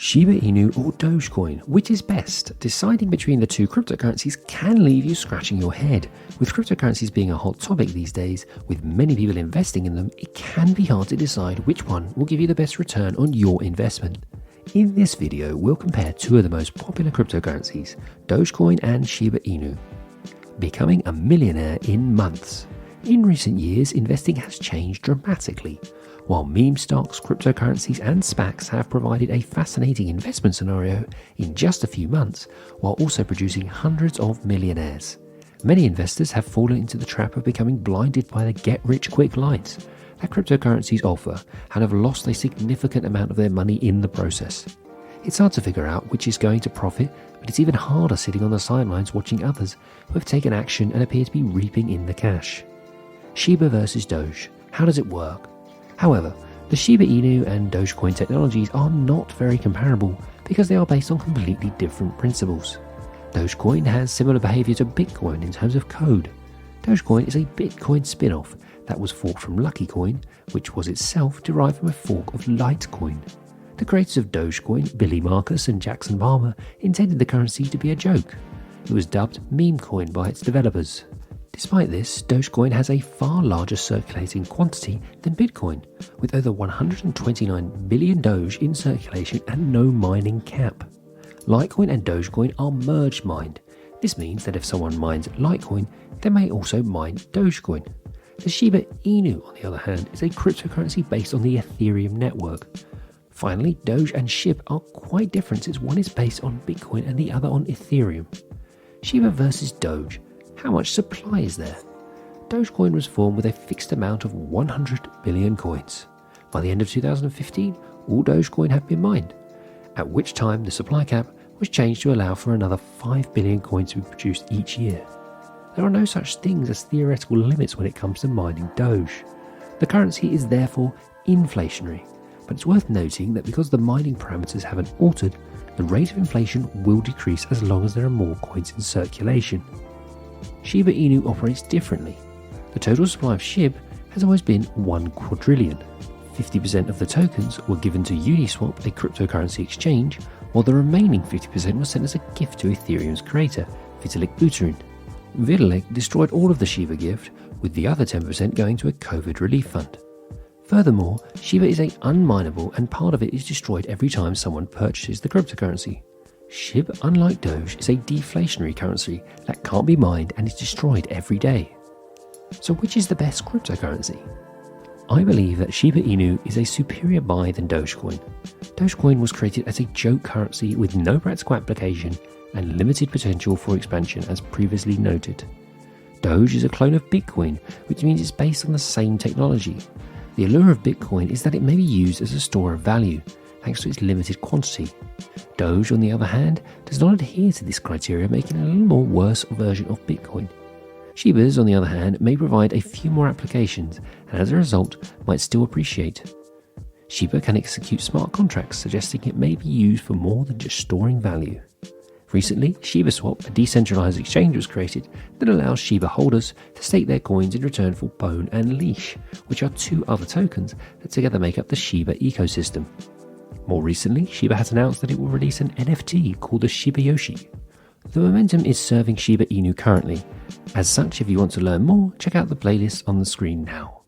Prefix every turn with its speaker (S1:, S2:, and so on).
S1: Shiba Inu or Dogecoin, which is best? Deciding between the two cryptocurrencies can leave you scratching your head. With cryptocurrencies being a hot topic these days, with many people investing in them, it can be hard to decide which one will give you the best return on your investment. In this video, we'll compare two of the most popular cryptocurrencies, Dogecoin and Shiba Inu. Becoming a millionaire in months. In recent years, investing has changed dramatically. While meme stocks, cryptocurrencies and SPACs have provided a fascinating investment scenario in just a few months, while also producing hundreds of millionaires. Many investors have fallen into the trap of becoming blinded by the get-rich-quick lights that cryptocurrencies offer and have lost a significant amount of their money in the process. It's hard to figure out which is going to profit, but it's even harder sitting on the sidelines watching others who have taken action and appear to be reaping in the cash. Shiba versus Doge. How does it work? However, the Shiba Inu and Dogecoin technologies are not very comparable because they are based on completely different principles. Dogecoin has similar behavior to Bitcoin in terms of code. Dogecoin is a Bitcoin spin-off that was forked from Lucky Coin, which was itself derived from a fork of Litecoin. The creators of Dogecoin, Billy Marcus and Jackson Palmer, intended the currency to be a joke. It was dubbed meme coin by its developers. Despite this, Dogecoin has a far larger circulating quantity than Bitcoin, with over 129 billion Doge in circulation and no mining cap. Litecoin and Dogecoin are merged mined. This means that if someone mines Litecoin, they may also mine Dogecoin. The Shiba Inu, on the other hand, is a cryptocurrency based on the Ethereum network. Finally, Doge and SHIB are quite different since one is based on Bitcoin and the other on Ethereum. Shiba versus Doge. How much supply is there? Dogecoin was formed with a fixed amount of 100 billion coins. By the end of 2015, all Dogecoin had been mined, at which time the supply cap was changed to allow for another 5 billion coins to be produced each year. There are no such things as theoretical limits when it comes to mining Doge. The currency is therefore inflationary, but it's worth noting that because the mining parameters haven't altered, the rate of inflation will decrease as long as there are more coins in circulation. Shiba Inu operates differently. The total supply of SHIB has always been 1 quadrillion. 50% of the tokens were given to Uniswap, a cryptocurrency exchange, while the remaining 50% was sent as a gift to Ethereum's creator, Vitalik Buterin. Vitalik destroyed all of the Shiba gift, with the other 10% going to a COVID relief fund. Furthermore, Shiba is unminable and part of it is destroyed every time someone purchases the cryptocurrency. SHIB, unlike Doge, is a deflationary currency that can't be mined and is destroyed every day. So which is the best cryptocurrency? I believe that Shiba Inu is a superior buy than Dogecoin. Dogecoin was created as a joke currency with no practical application and limited potential for expansion as previously noted. Doge is a clone of Bitcoin, which means it's based on the same technology. The allure of Bitcoin is that it may be used as a store of value, thanks to its limited quantity. Doge, on the other hand, does not adhere to this criteria, making it a little more worse version of Bitcoin. Shibas, on the other hand, may provide a few more applications and as a result might still appreciate. Shiba can execute smart contracts, suggesting it may be used for more than just storing value. Recently, ShibaSwap, a decentralized exchange, was created that allows Shiba holders to stake their coins in return for Bone and Leash, which are two other tokens that together make up the Shiba ecosystem. More recently, Shiba has announced that it will release an NFT called the Shiba Yoshi. The momentum is serving Shiba Inu currently. As such, if you want to learn more, check out the playlist on the screen now.